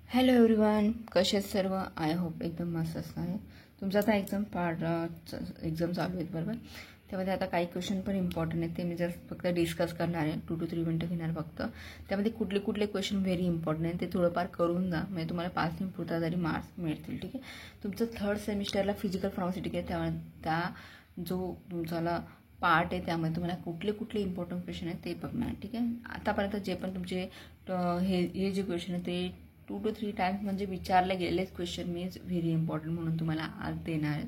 Hello everyone, कसे आहेत सर्व? आय होप एकदम मस्त असणार आहे. तुमचा आता एक्झाम चालू आहेत बरोबर. त्यामध्ये आता काही क्वेश्चन पण इम्पॉर्टंट आहेत, ते मी जस्ट फक्त डिस्कस करणार आहे. 2 to 3 मिनटं घेणार फक्त. त्यामध्ये कुठले कुठले क्वेश्चन व्हेरी इम्पॉर्टंट आहेत ते थोडंफार करून जा, म्हणजे तुम्हाला 5 पुरता तरी मार्क्स मिळतील. ठीक आहे. तुमचं 3rd सेमिस्टरला फिजिकल फार्मास्युटिक आहे, त्या जो तुमचा पार्ट आहे त्यामध्ये तुम्हाला कुठले कुठले इम्पॉर्टंट क्वेश्चन आहेत ते बघणार. ठीक आहे. आतापर्यंत जे पण तुमचे हे जे क्वेश्चन आहे ते 2 to 3 टाइम्स म्हणजे विचारले गेलेच क्वेश्चन मी व्हेरी इम्पॉर्टंट म्हणून तुम्हाला आज देणार आहे.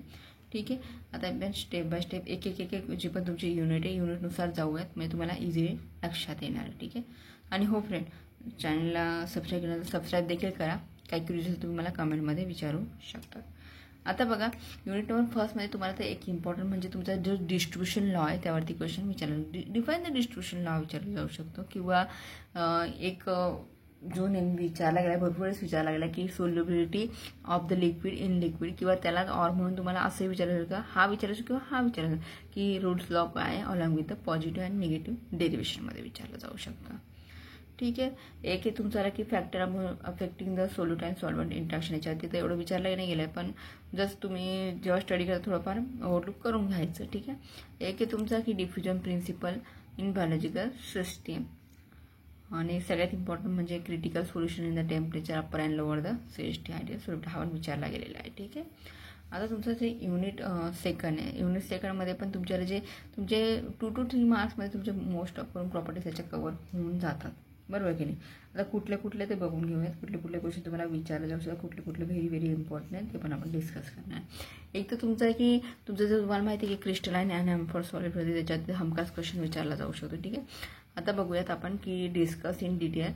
ठीक आहे. आता आपण स्टेप बाय स्टेप एक जे पण तुमचे युनिट आहे युनिटनुसार जाऊयात, म्हणजे तुम्हाला इझिली लक्षात येणार आहे. ठीक आहे. आणि हो फ्रेंड, चॅनलला सबस्क्राईब देखील करा. काही क्वेश्चन तुम्ही मला कमेंटमध्ये विचारू शकता. आता बघा, युनिट नंबर फर्स्टमध्ये तुम्हाला तर एक इम्पॉर्टंट म्हणजे तुमचा जो डिस्ट्रीब्युशन लॉ आहे त्यावरती क्वेश्चन विचारला, डिफाईन द डिस्ट्रीब्युशन लॉ विचारला जाऊ शकतो. किंवा एक जो नेहमी विचारला गेला, भरपूर वेळेस विचारला गेला की solubility of the liquid in liquid, किंवा त्याला ऑर म्हणून तुम्हाला असंही विचारायचं का, हा विचारायचं किंवा हा विचारायचं की रूल्स लॉ काय आहे along with the positive and negative डेरिव्हेशनमध्ये विचारलं जाऊ शकतं. ठीक आहे. एक आहे तुमचा की factor affecting the solute and solvent interaction, याच्यावरती तर एवढं विचारलं नाही गेलं आहे, पण जस्ट तुम्ही जेव्हा स्टडी करता थोडंफार ओव्हरलुक करून घ्यायचं. ठीक आहे. एक आहे तुमचा की diffusion principle in biological system, आणि सगळ्यात इम्पॉर्टंट म्हणजे critical solution in the temperature upper and lower द CHT आयडियल सोल्यूट, हा पण विचारला गेलेला आहे. ठीक आहे. आता तुमचं जे युनिट सेकंड आहे, युनिट सेकंडमध्ये पण तुमच्याकडे जे तुमचे 2 to 3 मार्क्समध्ये तुमचे मोस्ट ऑफ प्रॉपर्टीज त्याच्या कव्हर होऊन जातात, बरोबर की नाही. आता कुठले कुठले ते बघून घेऊयात, कुठले कुठले क्वेश्चन तुम्हाला विचारले जाऊ शकतात, कुठले कुठले व्हेरी इम्पॉर्टंट आहेत ते पण आपण डिस्कस करणार. एक तर तुमचं आहे की तुमचं जर तुम्हाला माहिती आहे की क्रिस्टलाइन अँड ॲम्फॉर सॉलिड होते, त्याच्यात हमखास क्वेश्चन विचारला जाऊ शकतो. ठीक आहे. आता बघूयात आपण की डिस्कस इन डिटेल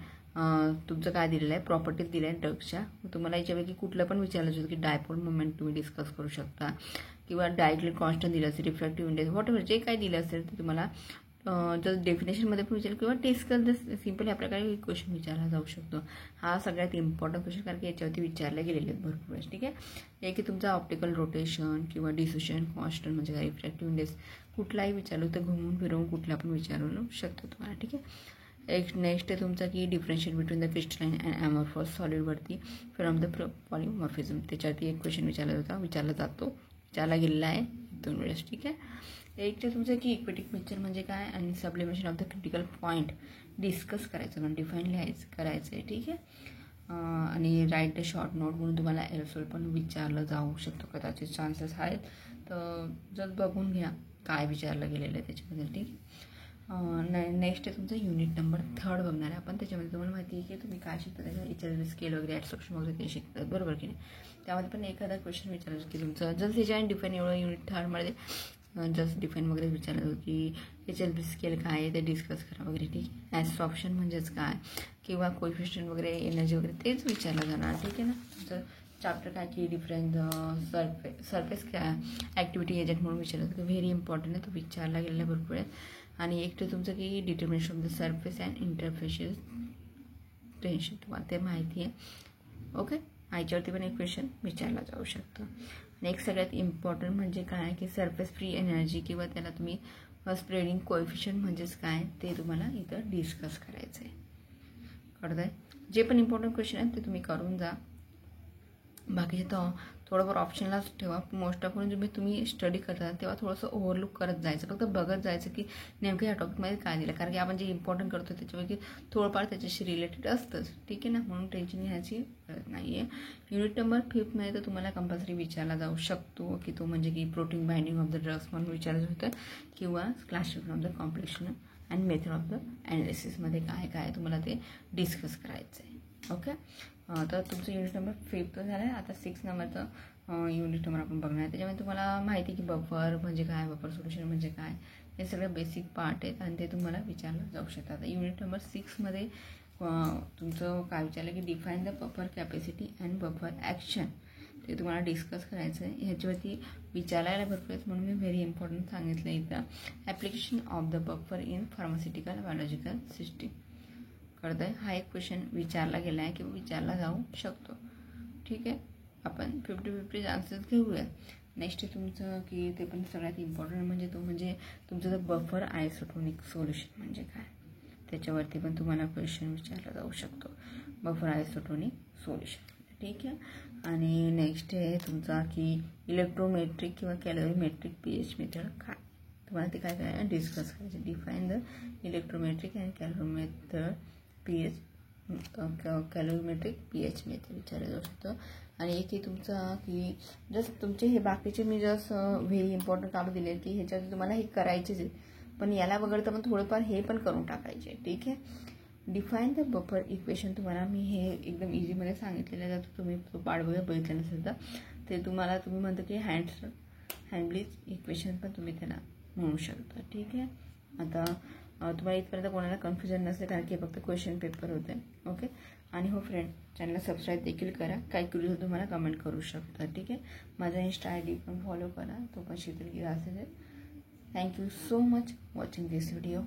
तुमचं काय दिलेलं आहे, प्रॉपर्टीज दिल्या आहेत ड्रग्सच्या. तुम्हाला याच्यापैकी कुठलं पण विचारलं जातं की डायपोल मुवमेंट तुम्ही डिस्कस करू शकता, किंवा डायक्लिक कॉन्स्टंट दिलं असेल, रिफ्रॅक्टिव्ह इंडेक्स, व्हॉटएव्हर जे काही दिलं असेल ते तुम्हाला जर डेफिनेशनमध्ये पण विचारलं किंवा डिस्कस सिम्पल ह्या प्रकारे क्वेश्चन विचारला जाऊ शकतो. हा सगळ्यात इम्पॉर्टंट क्वेश्चन, कारण की याच्यावरती विचारले गेलेले आहेत भरपूर वेळेस. ठीक आहे. एक की तुमचा ऑप्टिकल रोटेशन किंवा डिसोसिएशन कॉन्स्टंट म्हणजे काय, रिफ्रॅक्टिव्ह इंडेक्स कुठलाही विचारलं तर घुमून फिरवून कुठला पण विचारू शकतो तुम्हाला. ठीक आहे. एक नेक्स्ट आहे तुमचा की differentiate between the crystalline and amorphous सॉलिडवरती फ्रॉम द पॉलिमॉर्फिझम, त्याच्यावरती एक क्वेश्चन विचारला गेलेला आहे 2 वेळेस. ठीक आहे. एक तर तुमचं की इक्वेटिक पिक्चर म्हणजे काय, आणि sublimation of the critical point discuss करायचं, म्हणजे डिफाईन करायचं आहे. ठीक आहे. आणि राईट द शॉर्ट नोट म्हणून तुम्हाला एरसोल पण विचारलं जाऊ शकतो, कदाचित चान्सेस आहेत. तर जर बघून घ्या काय विचारलं गेलेलं आहे त्याच्यामध्ये. ठीक आहे. नेक्स्ट आहे तुमचं युनिट नंबर 3 बघणार आहे आपण. त्याच्यामध्ये तुम्हाला माहिती आहे की तुम्ही काय शिकता, त्याच्या HL स्केल वगैरे ॲडसॉर्प्शन वगैरे ते शिकतात, बरोबर की नाही. त्यामध्ये पण एखादा क्वेश्चन विचारायचं की तुमचं जस्ट त्याच्या डिफाईन एवढं युनिट 3मध्ये जस्ट डिफाईन वगैरे विचारलं की HL स्केल काय आहे ते डिस्कस करा वगैरे. ठीक आहे. ॲडसॉर्प्शन म्हणजेच काय, किंवा कोएफिशियंट वगैरे एनर्जी वगैरे तेच विचारलं जाणार. ठीक आहे ना. तुमचं चॅप्टर काय की डिफरंट सरफेस काय ॲक्टिव्हिटी एजंट म्हणून विचारलं तर व्हेरी इम्पॉर्टंट आहे, तो विचारला गेलेला भरपूर आहे. आणि एक तर तुमचं की determination of the surface and interfacial tension, तुम्हाला ते माहिती आहे. ओके. ह्याच्यावरती पण एक क्वेश्चन विचारला जाऊ शकतो. आणि एक सगळ्यात इम्पॉर्टंट म्हणजे काय की सरफेस फ्री एनर्जी, किंवा त्याला तुम्ही स्प्रेडिंग कोएफिशियंट म्हणजेच काय ते तुम्हाला इथं डिस्कस करायचं आहे. कळतं आहे. जे पण इम्पॉर्टंट क्वेश्चन आहेत ते तुम्ही करून जा. बाकीचे तर थोडंफार ऑप्शनलाच ठेवा. मोस्ट ऑफ जेव्हा तुम्ही स्टडी करता तेव्हा थोडंसं ओव्हरलुक करत जायचं, फक्त बघत जायचं की नेमकं या टॉपिकमध्ये काय दिलं, कारण की आपण जे इम्पॉर्टंट करतो त्याच्यापैकी थोडंफार त्याच्याशी रिलेटेड असतंच. ठीक आहे ना. म्हणून टेन्शन घ्यायची गरज नाही आहे. युनिट नंबर 5मध्ये तर तुम्हाला कंपल्सरी विचारला जाऊ शकतो की तो म्हणजे की protein binding of the drugs म्हणून विचारायचं होतं, किंवा classification of the complexation and method of the ॲनालिसिसमध्ये काय तुम्हाला ते डिस्कस करायचं आहे. ओके. तर तुमचं युनिट नंबर 5 झालं आहे. आता 6 नंबरचं युनिट नंबर आपण बघणार आहे. त्याच्यामध्ये तुम्हाला माहिती आहे की बफर म्हणजे काय, बफर सोल्युशन म्हणजे काय, हे सगळं बेसिक पार्ट आहेत आणि ते तुम्हाला विचारलं जाऊ शकतं. आता युनिट नंबर 6मध्ये तुमचं काय विचारलं की define the buffer capacity and buffer action, ते तुम्हाला डिस्कस करायचं आहे. ह्याच्यावरती विचारायला भरपूर आहेत म्हणून मी व्हेरी इम्पॉर्टंट सांगितलं इथं. Application of the buffer in pharmaceutical biological system, कळतं आहे. हा एक क्वेश्चन विचारला गेला आहे किंवा विचारला जाऊ शकतो. ठीक आहे. आपण 50-50 चान्सेस घेऊया. नेक्स्ट आहे तुमचं की ते पण सगळ्यात इम्पॉर्टंट म्हणजे तुमचं जर बफर आयसोटोनिक सोल्युशन म्हणजे काय, त्याच्यावरती पण तुम्हाला क्वेश्चन विचारला जाऊ शकतो. Buffer isotonic solution. ठीक आहे. आणि नेक्स्ट आहे तुमचा की इलेक्ट्रोमेट्रिक किंवा कॅलोरीमेट्रिक pH मेथड काय, तुम्हाला ते काय काय डिस्कस करायचे. Define the electrometric and colorimetric pH method विचारलं जाऊ शकतं. आणि एक आहे तुमचा की जस्ट तुमचे हे बाकीचे मी जस्ट व्हेरी इम्पॉर्टंट कामं दिले की ह्याच्यात तुम्हाला हे करायचेच आहे, पण याला वगळता पण थोडंफार हे पण करून टाकायचे. ठीक आहे. डिफाईन द बफर इक्वेशन तुम्हाला मी हे एकदम इझीमध्ये सांगितलेलं आहे. जर तुम्ही तो पार्ट बघितलं नसेल तर ते तुम्ही म्हणता की हँडब्लिच इक्वेशन पण तुम्ही त्याला म्हणू शकता. ठीक आहे. आता तुम्हाला इथपर्यंत कोणाला कन्फ्युजन नसेल कारण की फक्त क्वेश्चन पेपर होते. ओके. आणि हो फ्रेंड, चॅनलला सबस्क्राईब देखील करा. काही क्युरियस तुम्हाला कमेंट करू शकता. ठीक आहे. माझा इंस्टा ID पण फॉलो करा, तो पण शीतल गिरा असेल. थँक्यू सो मच वॉचिंग दिस व्हिडिओ.